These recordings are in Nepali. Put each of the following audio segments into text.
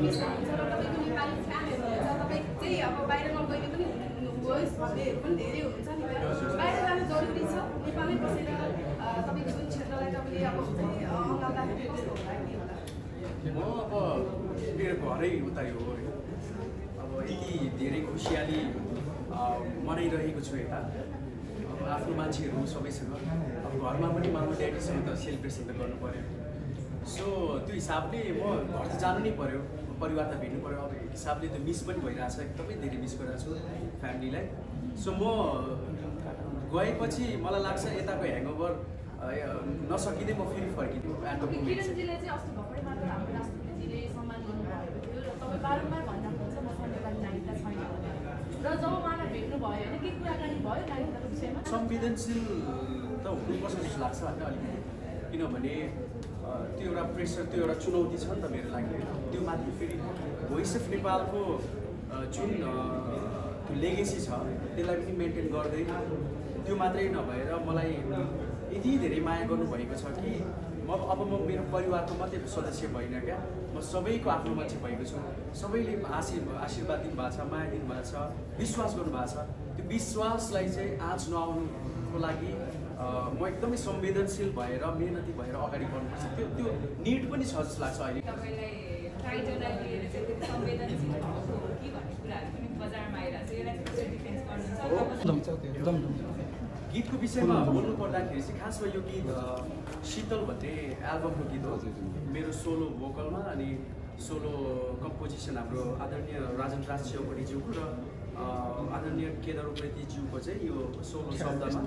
मिस हुन्छ र तपाईँको नेपाली फ्यानहरू हुन्छ तपाईँ चाहिँ अब बाहिर नगइले पनि होस् भन्नेहरू पनि धेरै हुन्छ नि बाहिर जानु जरुरी छ नेपालमै बसेर तपाईँको जुन क्षेत्रलाई तपाईँले अब अँगाल्दाखेरि कस्तो होला के होला म अब मेरो घरै उता हो होइन अब यति धेरै खुसियाली मनाइरहेको छु यता अब आफ्नो मान्छेहरू सबैसँग अब घरमा पनि मामा ड्याडीसँग त सेलिब्रेसन त गर्नु पऱ्यो सो त्यो हिसाबले म घर त जानु नै पऱ्यो परिवार त भेट्नु पऱ्यो अब हिसाबले त मिस पनि भइरहेछ एकदमै धेरै मिस गरिरहेको छु फ्यामिलीलाई सो म गएपछि मलाई लाग्छ यताको ह्याङओभर नसकिँदै म फेरि फर्किनु किरणजीलाई चाहिँ अस्ति भर्खरै मात्र हाम्रो राष्ट्रपतिजीले सम्मान गर्नुभएको थियो र तपाईँ बारम्बार भन्नुहुन्छ मसँग नेपाली नागरिकता छैन र जब उहाँलाई भेट्नु भयो होइन के कुराकानी भयो नागरिकताको विषयमा संवेदनशील त हुनुपर्छ जस्तो लाग्छ होइन अलिकति किनभने त्यो एउटा प्रेसर त्यो एउटा चुनौती छ नि त मेरो लागि त्यो माथि फेरि भोइस अफ नेपालको जुन त्यो लेगेसी छ त्यसलाई पनि मेन्टेन गर्दै त्यो मात्रै नभएर मलाई यति धेरै माया गर्नुभएको छ कि अब म मेरो परिवारको मात्रै सदस्य भइनँ क्या म सबैको आफ्नो मान्छे भएको छु सबैले आशीर्वाद दिनुभएको छ माया दिनुभएको छ विश्वास गर्नुभएको छ त्यो विश्वासलाई चाहिँ आँच नआउनुको लागि म एकदमै संवेदनशील भएर मेहनती भएर अगाडि बढ्नुपर्छ त्यो निड पनि छ जस्तो लाग्छ अहिले गीतको विषयमा बोल्नु पर्दाखेरि चाहिँ खासमा यो गीत शीतल भन्ने एल्बमको गीत हो मेरो सोलो भोकलमा अनि सोलो कम्पोजिसन हाम्रो आदरणीय राजन राज सेवपटीज्यूको र आदरणीय केदार उप्रेतीज्यूको चाहिँ यो सोलो शब्दमा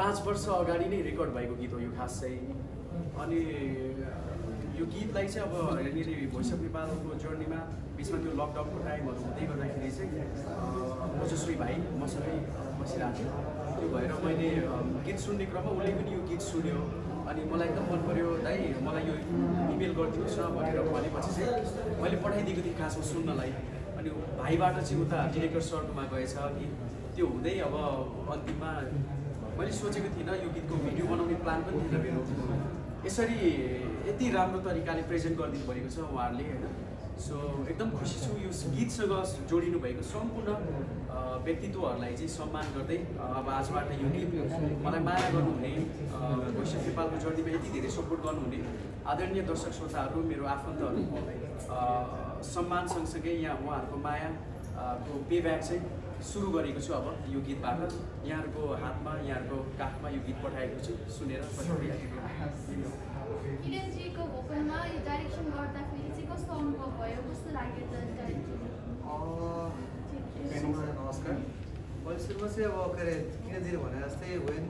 5 वर्ष अगाडि नै रेकर्ड भएको गीत हो यो खास चाहिँ अनि यो गीतलाई चाहिँ अब यहाँनिर भोइस अफ नेपालको जर्नीमा बिचमा त्यो लकडाउनको टाइमहरू हुँदै गर्दाखेरि चाहिँ ओजस्वी भाइ मसँगै बसिरहेको थियो त्यो भएर मैले गीत सुन्ने क्रममा उसले पनि यो गीत सुन्यो अनि मलाई एकदम मन पऱ्यो दाइ मलाई यो इमेल गरिदिनुहोस् न भनेर भनेपछि चाहिँ मैले पठाइदिएको थिएँ खासमा सुन्नलाई अनि भाइबाट चाहिँ उता डिरेक्टर सरकोमा गएछ कि त्यो हुँदै अब अन्तिममा मैले सोचेको थिइनँ यो गीतको भिडियो बनाउने प्लान पनि थिएन मेरो यसरी यति राम्रो तरिकाले प्रेजेन्ट गरिदिनु भएको छ उहाँहरूले होइन सो एकदम खुसी छु यो गीतसँग जोडिनु भएको सम्पूर्ण व्यक्तित्वहरूलाई चाहिँ सम्मान गर्दै अब आजबाट यो गीत मलाई माया गर्नुहुने भोइस अफ नेपालको जर्नीमा यति धेरै सपोर्ट गर्नुहुने आदरणीय दर्शक श्रोताहरू मेरो आफन्तहरू सम्मान सँगसँगै यहाँ उहाँहरूको मायाको पेब्याक चाहिँ सुरु गरेको छु अब यो गीतबाट यहाँहरूको हातमा यहाँहरूको काखमा यो गीत पठाएको छु सुनेर किरणजीको भोकलमा यो डाइरेक्सन गर्दाखेरि चाहिँ कस्तो अनुभव भयो कस्तो लाग्यो त नमस्कार मैले सुरुमा चाहिँ अब के अरे किरणजीले भने जस्तै वेन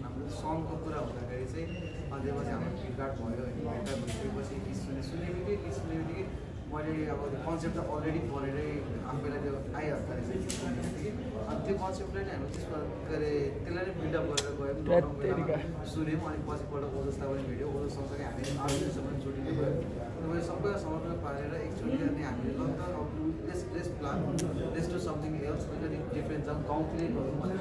हाम्रो सङको कुरा हुँदाखेरि चाहिँ त्यसपछि हाम्रो फ्लिपकार्ट भयो होइन फ्लिपकार्ट भइसकेपछि गीत सुनेबित्तिकै मैले अब कन्सेप्ट त अलरेडी पढेरै आफैलाई त्यो आइहाल्छ रहेछ कि अनि त्यो कन्सेप्टलाई नै हामीले त्यसमा के अरे त्यसलाई नै बिल्डअप गरेर गयौँ सुन्यौँ अनि पछिपल्ट ओजसलाई पनि भेट्यो ओजस सँगसँगै हामी आर्टिस्टसँग पनि जोडिनु भयो अनि मैले सबैलाई समर्पण पारेर एकचोटि अनि हामीले लकडाउन अब let's plan let's to something else अलिकति डिफ्रेन्ट छ गाउँतिरै गरौँ भनेर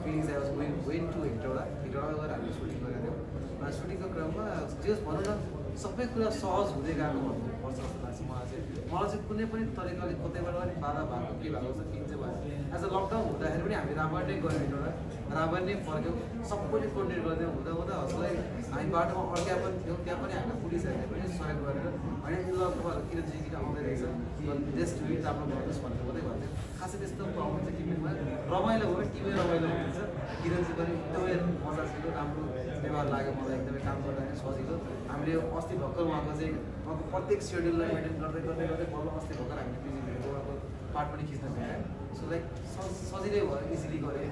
feelings I was went to Hetauda गएर हामीले सुटिङ गरेका थियौँ अनि सुटिङको क्रममा जस भनौँ न सबै कुरा सहज हुँदै गएको भन्नुपर्छ जस्तो लाग्छ मलाई चाहिँ कुनै पनि तरिकाले कतैबाट पनि बाधा भएको के भएको छ किन चाहिँ भयो एज अ लकडाउन हुँदाखेरि पनि हामी राबर नै गयौँ एउटा राबर नै फर्क्यौँ सबैले कोर्डिनेट गर्दै हुँदा हजुरलाई हामी बाटोमा अड्क्या पनि थियौँ त्यहाँ पनि हामीलाई पुलिसहरूले पनि सहयोग गरेर होइन ल तपाईँहरू किरणजी किन आउँदै रहेछ देश ट्विट राम्रो गर्नुहोस् भनेर मात्रै भन्थ्यो खासै त्यस्तो प्रब्लम चाहिँ टिममा रमाइलो भयो टिमै रमाइलो हुन्छ किरणजी पनि एकदमै मजासिलो राम्रो व्यवहार लाग्यो मलाई एकदमै काम गर्दाखेरि सजिलो हामीले अस्ति भर्खर उहाँको चाहिँ उहाँको प्रत्येक सेड्युललाई मेन्टेन गर्दै बल्ल अस्ति भर्खर हामीले बिजी भएको उहाँको पार्ट पनि खिच्न पाएँ सो लाइक सजिलै भयो इजिली गरेँ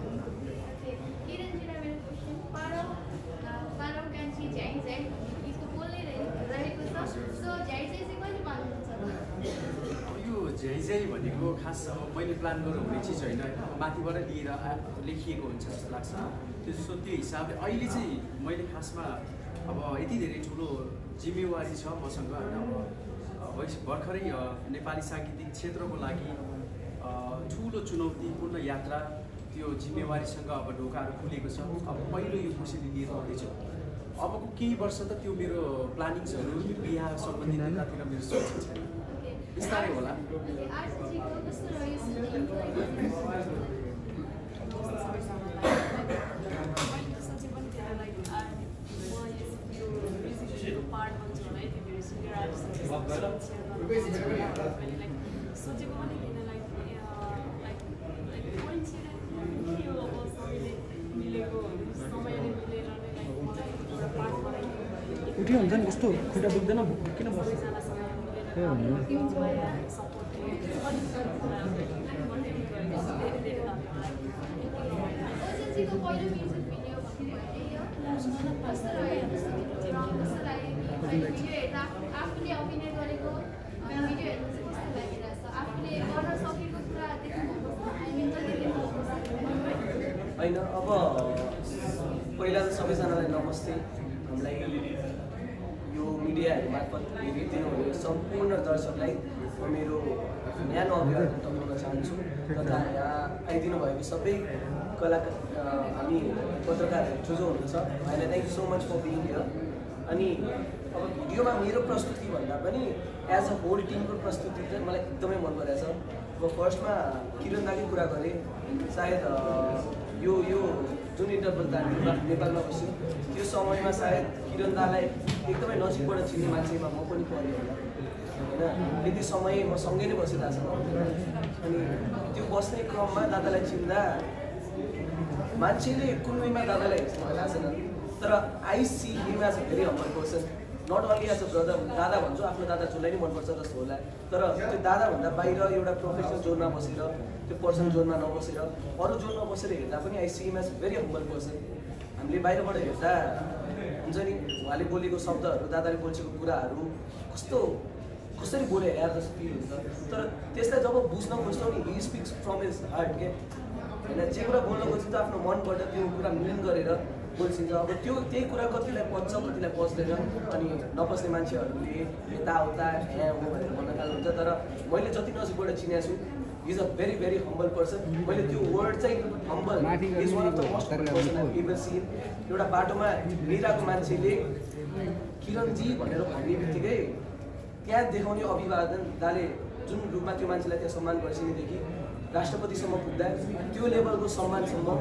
किरणजीलाई मेरो क्वेसन पारौ कान्छी झ्याङ झ्याङ गीतको बोल्दै रहेको छ सो झ्याङ चाहिँ कहिले पाल्नुहुन्छ यो झ्याइ भनेको खास अब मैले प्लान गरेर हुने चिज होइन माथिबाट लिएर लेखिएको हुन्छ जस्तो लाग्छ त्यो हिसाबले अहिले चाहिँ मैले खासमा अब यति धेरै ठुलो जिम्मेवारी छ मसँग होइन अब भर्खरै नेपाली साङ्गीतिक क्षेत्रको लागि ठुलो चुनौतीपूर्ण यात्रा त्यो जिम्मेवारीसँग अब ढोकाहरू खुलेको छ अब पहिलो यो खुसीले लिएर आउँदैछु अबको केही वर्ष त त्यो मेरो प्लानिङ्सहरू बिहा सम्बन्धी त्यतातिर मेरो सोच छैन बिस्तारै होला सोचेको पनि थिएन लाइक मिलेको समयले मिलेर नै लाइक मलाई एउटा पार्ट बनाइदिनु उठ्यो हुन्छ नि कस्तो खुट्टा दुख्दैन किन बस्छ आफूले अभिनय गरेको भिडियो हेर्नु चाहिँ कस्तो लागिरहेछ आफूले गर्न सकेको कुरा होइन अब पहिला त सबैजनालाई नमस्ते हामीलाई यो मिडियाहरू मार्फत हेरिदिनुहुने सम्पूर्ण दर्शकलाई म मेरो न्यानो अभिवादन टक्राउन चाहन्छु तथा यहाँ आइदिनु भएको सबै हामी पत्रकारहरू जो हुनुहुन्छ उहाँलाई thank you so much for being here अनि अब भिडियोमा मेरो प्रस्तुति भन्दा पनि एज अ होल टिमको प्रस्तुति चाहिँ मलाई एकदमै मन परेछ अब फर्स्टमा किरण दाले कुरा गरेँ सायद यो जुन इन्टरभल दाले नेपालमा बस्यो त्यो समयमा सायद किरण दालाई एकदमै नजिकबाट चिन्ने मान्छेमा म पनि परेँ होला होइन त्यति समय म सँगै नै बसिरहेको छ अनि त्यो बस्ने क्रममा दादालाई चिन्दा मान्छेले कुन वेमा दादालाई हेर्छ मलाई लाग्छ तर I see him as a very humble person not only as a brother दादा भन्छु आफ्नो दादा जसलाई नै मनपर्छ जस्तो होला तर त्यो दादाभन्दा बाहिर एउटा प्रोफेसनल जोनमा बसेर त्यो पर्सनल जोनमा नबसेर अरू जोनमा बसेर हेर्दा पनि I see him as a very humble person हामीले बाहिरबाट हेर्दा हुन्छ नि उहाँले बोलेको शब्दहरू दादाले बोलेको कुराहरू कसरी बोले हेर जस्तो फिल हुन्छ तर त्यसलाई जब बुझ्न खोज्छौँ नि he speaks from his heart के होइन जे कुरा बोल्न खोज्छ त आफ्नो मनबाट त्यो कुरा मिलन गरेर बोल्छिन्छ अब त्यही कुरा कतिलाई पच्छ कतिलाई पच्दैन अनि नपस्ने मान्छेहरूले यताउता यहाँ हो भनेर भन्न थाल्नुहुन्छ तर मैले जति नजिकबाट चिनेको छु is a very very humble person मैले त्यो वर्ड चाहिँ humble is one of the most person I ever scene एउटा बाटोमा हिँडिरहेको मान्छेले किरणजी भनेर भन्ने बित्तिकै त्यहाँ देखाउने अभिवादन दाले जुन रूपमा त्यो मान्छेलाई त्यहाँ सम्मान गर्छिनेदेखि राष्ट्रपतिसम्म पुग्दा त्यो लेभलको सम्मानसम्म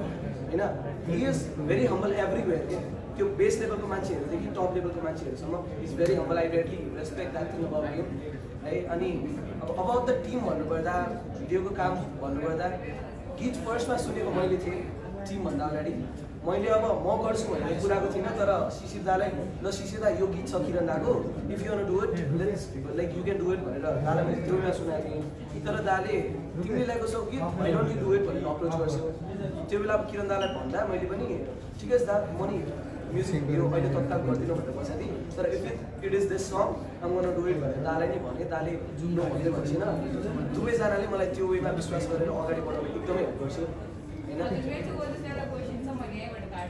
होइन he is very humble everywhere के त्यो बेस लेभलको मान्छेहरूदेखि टप लेभलको मान्छेहरूसम्म is very humble I greatly respect that thing about him है अनि अब अबाउट द टिम भन्नुपर्दा भिडियोको काम भन्नुपर्दा गीत फर्स्टमा सुनेको मैले थिएँ टिमभन्दा अगाडि मैले अब म गर्छु भन्ने कुराको थिइनँ तर शिशिर दालाई ल शिशिर दा यो गीत छ किरण दाको if you want do it let's like you can do it भनेर दालाई मैले त्योमा सुनाएको थिएँ तर दाले तिमीले ल्याएको छौ गीत why don't you do it भनेर अप्रोच गर्छौ त्यो बेला अब किरण दालाई भन्दा मैले पनि ठिकै छ दा म नि म्युजिक यो अहिले तत्काल गर्दिनँ भनेर पछाडि तर if it is this song आम गर्न डु इट भनेर दालाई नै भने दाले जुन भन्दै भन्छन् दुवैजनाले मलाई त्यो वेमा विश्वास गरेर अगाडि बढाउन एकदमै हेल्प गर्छु होइन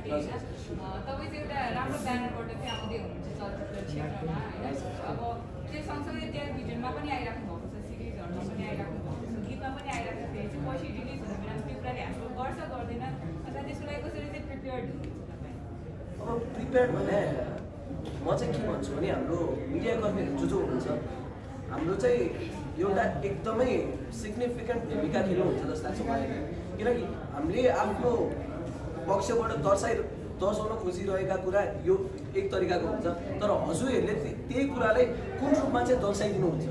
तपाईँ चाहिँ एउटा राम्रो ब्यानरबाट चाहिँ आउँदै हुनुहुन्छ चलचित्र क्षेत्रमा होइन अब त्यो सँगसँगै टेलिभिजनमा पनि आइराख्नु भएको छ सिरिजहरूमा पनि आइराख्नु भएको छ गीतमा पनि आइराख्दाखेरि चाहिँ पछि रिलिज हुने बेला त्यो कुराले हाम्रो गर्छ गर्दैन अथवा त्यसको लागि कसरी चाहिँ प्रिपेयर्ड हुनुहुन्छ तपाईँ अब प्रिपेयर्ड भने म चाहिँ के भन्छु भने हाम्रो मिडियाकर्मीहरू जो हुनुहुन्छ हाम्रो चाहिँ एउटा एकदमै सिग्निफिकेन्ट भूमिका खेल्नुहुन्छ जस्तो लाग्छ मलाई किनकि हामीले आफ्नो पक्षबाट दर्शाउन खोजिरहेका कुरा यो एक तरिकाको हुन्छ तर हजुरहरूले त्यही कुरालाई कुन रूपमा चाहिँ दर्शाइदिनुहुन्छ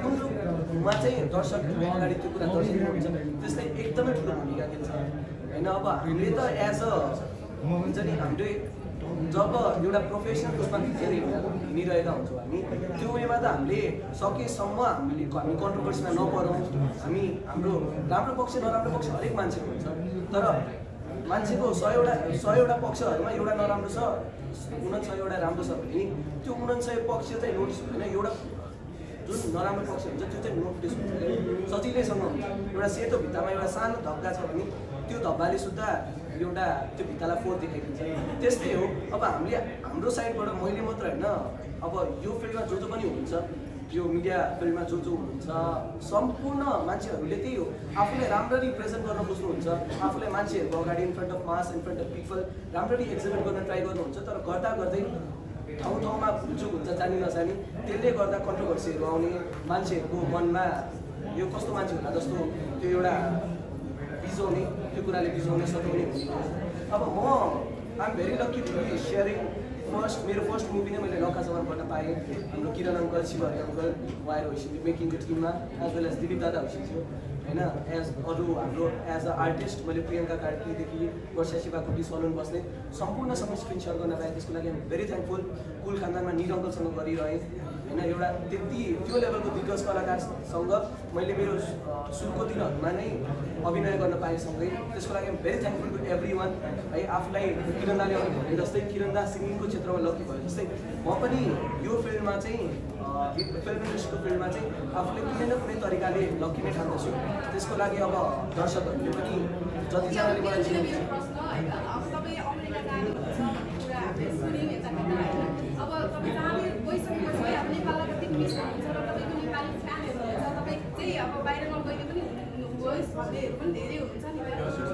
कुन रूपमा चाहिँ दर्शकहरू अगाडि त्यो कुरा दर्शाइदिनुहुन्छ त्यसले एकदमै ठुलो भूमिका खेल्छ होइन अब हामीले त एज अ हुन्छ नि हामीले जब एउटा प्रोफेसनल रूपमा खिचेर हिँडिरहेका हुन्छौँ हामी त्यो वेमा त हामीले सकेसम्म हामी कन्ट्रोभर्सीमा नपरौँ हामी हाम्रो राम्रो पक्ष नराम्रो पक्ष हरेक मान्छेको हुन्छ तर मान्छेको 100वटा पक्षहरूमा एउटा नराम्रो छ 69वटा राम्रो छ भने त्यो 69 पक्ष चाहिँ नोटिस हुँदैन एउटा जुन नराम्रो पक्ष हुन्छ त्यो चाहिँ नोटिस हुन्छ सजिलैसँग हुन्छ एउटा सेतो भित्तामा एउटा सानो धब्का छ भने त्यो धब्बाले सुद्धा एउटा त्यो भित्तालाई फोहोर देखाइदिन्छ त्यस्तै हो अब हामीले हाम्रो साइडबाट मैले मात्र होइन अब यो फिल्डमा जो पनि हुन्छ यो मिडिया फिल्डमा जो हुनुहुन्छ सम्पूर्ण मान्छेहरूले त्यही हो, आफूलाई राम्ररी प्रेजेन्ट गर्न बुझ्नुहुन्छ, आफूलाई मान्छेहरूको अगाडि in front of mass in front of people राम्ररी एक्जिबिट गर्न ट्राई गर्नुहुन्छ। तर गर्दा गर्दै ठाउँ ठाउँमा भुलचुक हुन्छ जानी नजानी, त्यसले गर्दा कन्ट्रोभर्सीहरू आउने, मान्छेहरूको मनमा यो कस्तो मान्छे होला जस्तो त्यो एउटा बिजाउने, त्यो कुराले बिजाउने सताउने हुन्छ। अब म I am very lucky to be sharing मेरो फर्स्ट मुभी नै मैले लक्कासम्म गर्न पाएँ। हाम्रो किरण अङ्कल, शिवहरि अङ्कल उहाँहरू होइसिन्थ्यो मेकिङको टिममा, एज वेल एज दिलीप दादा होइसिन्थ्यो होइन। एज अरू हाम्रो एज अ आर्टिस्ट मैले प्रियङ्का कार्कीदेखि वर्षा शिवाकोटी, सलोन बस्ने सम्पूर्णसँग स्क्रिन सेयर गर्न पाएँ। त्यसको लागि भेरी थ्याङ्कफुल। कुल खानदानमा निर अङ्कलसँग गरिरहेँ होइन। एउटा त्यति त्यो लेभलको दिग्गज कलाकारसँग मैले मेरो सुरुको दिनहरूमा नै अभिनय गर्न पाएँ सँगै। त्यसको लागि very thankful to everyone है। आफूलाई किरण दाले अघि भने जस्तै किरण दा सिङ्गिङको क्षेत्रमा लकी भयो जस्तै म पनि यो फिल्डमा चाहिँ फिल्म इन्डस्ट्रीको फिल्डमा चाहिँ आफूले कुनै न कुनै तरिकाले लकी नै ठान्दछु। त्यसको लागि अब दर्शकहरूले पनि जतिजनाले मलाई चिनाउनुहुन्छ। प्रश्न होइन, अब तपाईँ अमेरिका जानुहुन्छ भन्ने कुरा हामीले सुन्यौँ यताकता होइन। अब तपाईँ जहाँ गइसकेपछि अब नेपाललाई कति मिस हुन्छ र तपाईँको नेपाली फ्यानहरू हुन्छ, तपाईँ चाहिँ अब बाहिर नगइले पनि होस् भन्नेहरू पनि धेरै हुन्छ नि।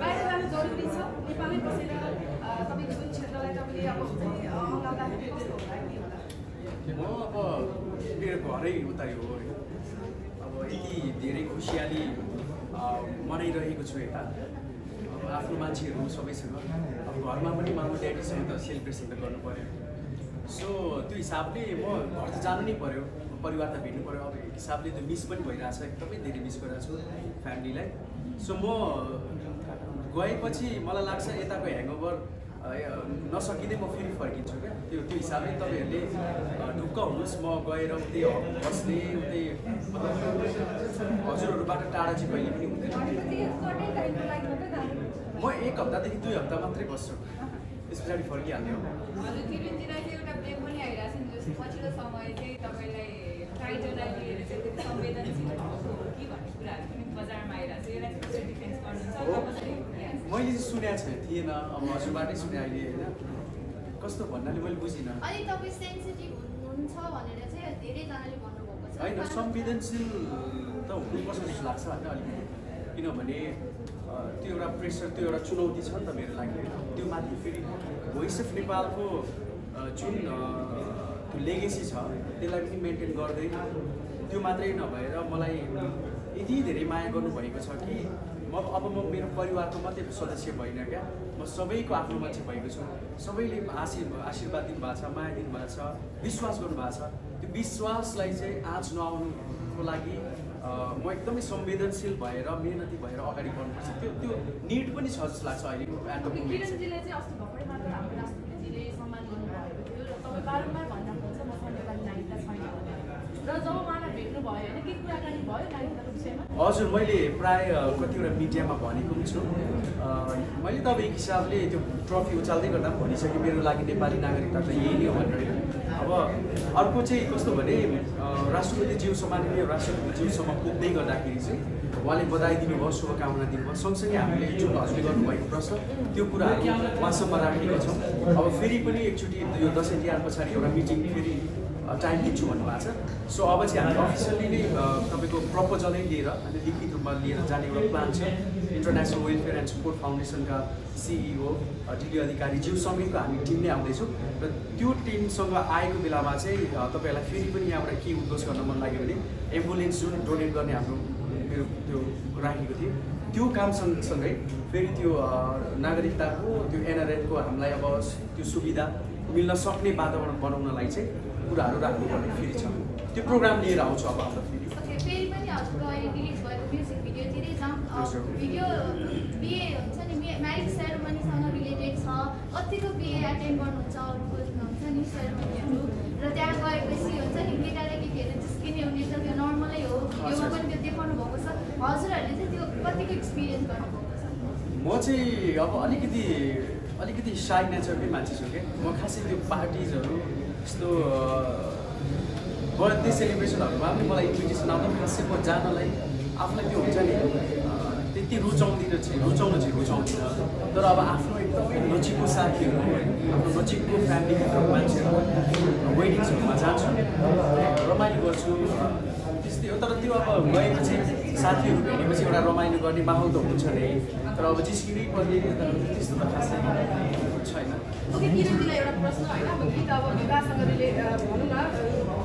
बाहिर जानु जरुरी छ, नेपालमै बसेर तपाईँको जुन क्षेत्रलाई तपाईँले अब अँगाल्दाखेरि कस्तो होला के होला? म अब मेरो घरै उतै हो होइन। अब यति धेरै खुसियाली मनाइरहेको छु यता। अब आफ्नो मान्छेहरू सबैसँग, अब घरमा पनि मामा ड्याडीसँग त सेलिब्रेसन त गर्नु पऱ्यो। सो त्यो हिसाबले म घर त जानु नै पऱ्यो, परिवार त भेट्नु पऱ्यो। अब एक हिसाबले त्यो मिस पनि भइरहेछ, एकदमै धेरै मिस गरिरहेको छु फ्यामिलीलाई। सो म गएपछि मलाई लाग्छ यताको ह्याङओभर नसकिँदै म फेरि फर्किन्छु क्या। त्यो हिसाबले तपाईँहरूले ढुक्क हुनुहोस्। म गएर उतै बस्ने उतै हजुरहरूबाट टाढा चाहिँ कहिले पनि हुँदैन। म 1 हप्तादेखि 2 हप्ता मात्रै बस्छु, त्यस पछाडि फर्किहाल्ने हो। हजुर, किरणजीलाई चाहिँ एउटा ब्रेक पनि आइरहेको छ नि, जस्तो पछिल्लो समय चाहिँ तपाईँलाई टाइटललाई लिएर चाहिँ त्यो संवेदनशील भएको हो कि भन्ने कुराहरू पनि बजारमा आइरहेको छ। यसलाई चाहिँ कसरी डिफेन्स गर्नुहुन्छ? मैले चाहिँ सुनेको थिएन, अब हजुरबाटै सुने अहिले होइन। कस्तो भन्नाले मैले बुझिनँ। अनि तपाईँ सेन्सिटिभ हुनुहुन्छ भनेर चाहिँ धेरैजनाले भन्नुभएको छ होइन, संवेदनशील त हुनुपर्छ जस्तो लाग्छ होइन अलिकति। किनभने त्यो एउटा प्रेसर, त्यो एउटा चुनौती छ नि त मेरो लागि होइन। त्यो माथि फेरि भोइस अफ नेपालको जुन त्यो लेगेसी छ त्यसलाई पनि मेन्टेन गर्दै, त्यो मात्रै नभएर मलाई यति धेरै माया गर्नुभएको छ कि अब म मेरो परिवारको मात्रै सदस्य भइनँ क्या। म सबैको आफ्नो मान्छे भएको छु। सबैले आशीर्वाद दिनुभएको छ, माया दिनुभएको छ, विश्वास गर्नुभएको छ। त्यो विश्वासलाई चाहिँ आँच नआउनुको लागि म एकदमै संवेदनशील भएर मेहनती भएर अगाडि बढ्नुपर्छ। त्यो निड पनि छ जस्तो लाग्छ अहिलेको एट द मोमेन्ट। किरणजीलाई चाहिँ अस्ति भर्खरै मात्र हाम्रो राष्ट्रपतिजीले सम्मान गर्नुभएको थियो र तपाईँ बारम्बार भन्नुहुन्छ मसँग नेपाली नागरिकता छैन भनेर। र जब उहाँलाई भेट्नु भयो होइन, के कुराकानी भयो नागरिकताको विषयमा? हजुर, मैले प्राय कतिवटा मिडियामा भनेको पनि छु। मैले त अब एक हिसाबले त्यो ट्रफी उचाल्दै गर्दा पनि भनिसकेँ मेरो लागि नेपाली नागरिकता त यही नै हो भनेर होइन। अब अर्को चाहिँ कस्तो भने राष्ट्रपतिज्यूसम्म राष्ट्रपतिज्यूसम्म पुग्दै गर्दाखेरि चाहिँ उहाँले बधाई दिनुभयो, शुभकामना दिनुभयो। सँगसँगै हामीले जुन हजुरले गर्नुभएको प्रश्न त्यो कुराहरू उहाँसम्म राखेका छौँ। अब फेरि पनि एकचोटि यो दसैँ तिहार पछाडि एउटा मिटिङ फेरि टाइम दिन्छु भन्नुभएको छ। सो अब चाहिँ हामी अफिसियली नै तपाईँको प्रपोजलै लिएर अनि लिखित रूपमा लिएर जाने एउटा प्लान छ। इन्टरनेसनल वेलफेयर एन्ड सपोर्ट फाउन्डेसनका सिइओ डिडी अधिकारीज्यूसँगैको हामी टिम नै आउँदैछौँ र त्यो टिमसँग आएको बेलामा चाहिँ तपाईँहरूलाई फेरि पनि यहाँबाट के उद्घोष गर्न मन लाग्यो भने एम्बुलेन्स जुन डोनेट गर्ने हाम्रो मेरो त्यो राखेको थिएँ त्यो काम सँगसँगै फेरि त्यो नागरिकताको त्यो एनआरएफको हामीलाई अब त्यो सुविधा मिल्न सक्ने वातावरण बनाउनलाई चाहिँ कुराहरू राख्नुपर्ने फेरि छ। त्यो प्रोग्राम लिएर आउँछु अब हाम्रो फेरि पनि हजुरको अहिले रिलिज भएको म्युजिक भिडियोतिरै जाउँ। भिडियो बिहे हुन्छ नि, म्यारिज सेरेमनीसँग रिलेटेड छ। कतिको बिहे एटेन्ड गर्नुहुन्छ अरूको हुन्छ नि सेरेमनीहरू, र त्यहाँ गएपछि हुन्छ नि केटाले केटीहरू जिस्किने हुने त त्यो नर्मलै हो। भिडियोमा पनि त्यो देखाउनु भएको छ। हजुरहरूले चाहिँ त्यो कतिको एक्सपिरियन्स गर्नुभएको छ? म चाहिँ अब अलिकति साई नेचरकै मान्छे छु क्या। म खासै त्यो पार्टिजहरू यस्तो बर्थडे सेलिब्रेसनहरूमा पनि मलाई इन्भिटेसन आउँदा खासै म जानलाई आफूलाई त्यो हुन्छ नि त्यति रुचाउनु चाहिँ तर अब आफ्नो एकदमै नजिकको साथीहरू आफ्नो नजिकको फ्यामिलीको मान्छेहरू वेडिङ्सहरूमा जान्छु रमाइलो गर्छु त्यस्तै हो तर त्यो अब गएपछि साथीहरू भेटेपछि एउटा रमाइलो गर्ने माहौल त हुन्छ नै तर अब जिस्किनै पर्ने त्यस्तो त खासै छैन। ओके किरणजीलाई एउटा प्रश्न होइन अब गीत अब विवाहसँग भनौँ न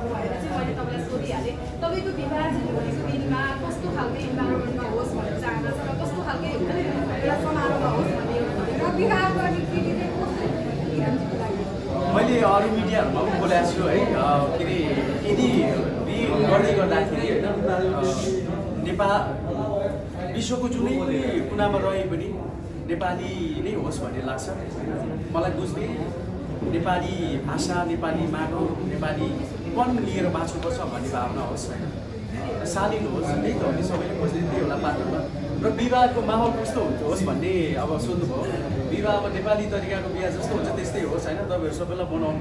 भएर चाहिँ मैले तपाईँलाई सोधिहालेँ तपाईँको विवाह चाहिँ भनेको दिनमा कस्तो खालको इन्भाइरोमेन्टमा होस् भनेर चाहनुहुन्छ र कस्तो खालको एउटा समारोहमा होस् भन्ने र विवाह गर्ने विधि चाहिँ कस्तो किरणजीको लागि मैले अरू मिडियाहरूमा पनि बोलेको छु है के अरे यदि गर्दै गर्दाखेरि होइन नेपाल विश्वको जुनै पनि कुनामा रहे पनि नेपाली नै होस् भन्ने लाग्छ मलाई बुझ्ने नेपाली भाषा नेपाली माटो नेपाली पन लिएर बाँच्नुपर्छ भन्ने भावना होस् होइन शालीन होस् त्यही त हो नि सबैले खोज्ने त्यही होला पात्रमा र विवाहको माहौल कस्तो होस् भन्ने अब सोध्नुभयो विवाह अब नेपाली तरिकाको बिहा जस्तो हुन्छ त्यस्तै होस् होइन तपाईँहरू सबैलाई बनाउनु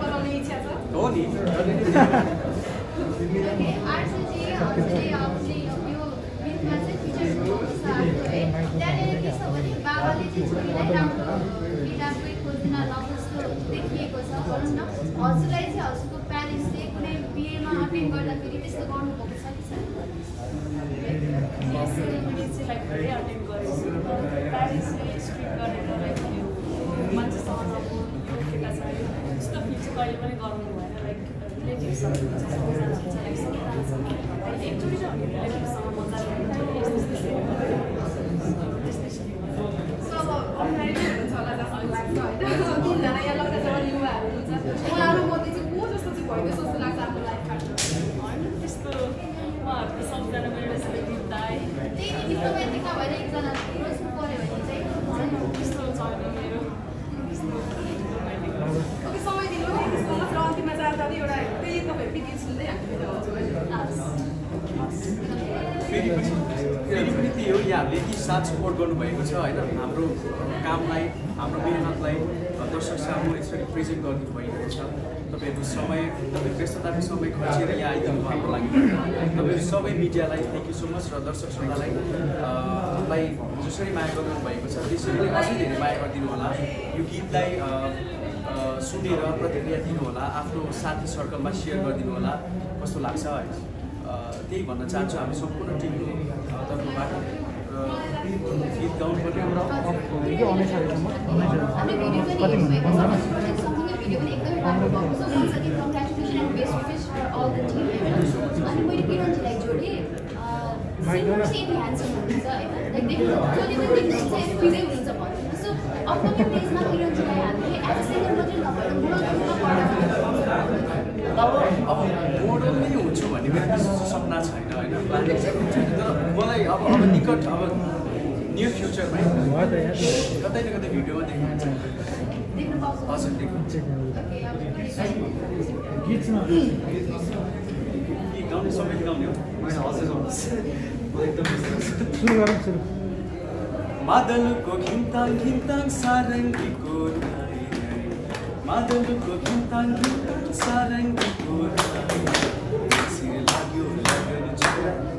बनाउने इच्छा छ हो नि त्यहाँनिर के छ भने बाबाले चाहिँ छोरीलाई राम्रो बिदाकै खोज्न नजस्तो देखिएको छ भनौँ न हजुरलाई चाहिँ हजुरको प्यारेन्ट्सले कुनै बिहेमा अटेन्ड गर्दाखेरि त्यस्तो गर्नुभएको छ कि छैन? सेरेमनी चाहिँ लाइक धेरै अटेन्ड गरेको छु प्यारेन्ट्सले स्ट्रिक्ट गरेर लाइक मान्छेसँग नबोल्नु केटा छ त्यस्तो फिल चाहिँ कहिले पनि गर्नु भएन लाइक रिलेटिभ्सहरू हुन्छ सबैजना हुन्छ लाइक सबैजनासँग एकचोटि चाहिँ हामी रिलेटिभ्ससँग मजाले डिप्लोमेटिकमा भएर एकजना रोज्नु पऱ्यो भने चाहिँ ओके समय दिनु र अन्तिममा जाँदा एउटा त्यही तपाईँहरू गीत सुन्दै फेरि पनि त्यही हो यहाँहरूले यति साथ सपोर्ट गर्नुभएको छ होइन हाम्रो कामलाई हाम्रो मेहनतलाई दर्शक सामु यसरी प्रेजेन्ट गर्नु भइरहेको छ तपाईँहरूको समय तपाईँ व्यस्तताको समय खर्चेर यहाँ आइदिनु भएको लागि तपाईँहरू सबै मिडियालाई थ्याङ्क यू सो मच र दर्शक श्रोतालाई जसरी माया गर्नु भएको छ त्यसरी नै अझै धेरै माया गरिदिनु होला यो गीतलाई सुनेर प्रतिक्रिया दिनु होला आफ्नो साथी सर्कलमा सेयर गरिदिनु होला कस्तो लाग्छ है त्यही भन्न चाहन्छु हामी सम्पूर्ण टिमको तर्फबाट गीत गाउनुपर्ने भिडियो पनि एकदमै राम्रो भएको छ once again congratulations and best wishes for all the team members अनि मैले किरणजीलाई जोडेँ सिङ्गर चाहिँ यति ह्यान्डसम हुनुहुन्छ होइन लाइक जसले पनि देख्नुहुन्छ फिदै हुनुहुन्छ भन्नुहुन्छ सो अपकमिङ डेजमा किरणजीलाई हामीले एज अ सिङ्गर मात्रै नभएर अब मोडल नै हुन्छु भन्ने मेरो त्यस्तो सपना छैन होइन प्लानिङ छैन तर मलाई अब निकट अब नियर फ्युचरमै कतै न कतै भिडियोमा देख्नुहुन्छ हजुर देख्नुहुन्छ गाउने सबैले गाउने हो मादलको घिन्ताङ घिन्ताङ सारङ्गीको मादलको घिन्ताङ घिन्ताङ सारङ्गीको लाग्यो छोरा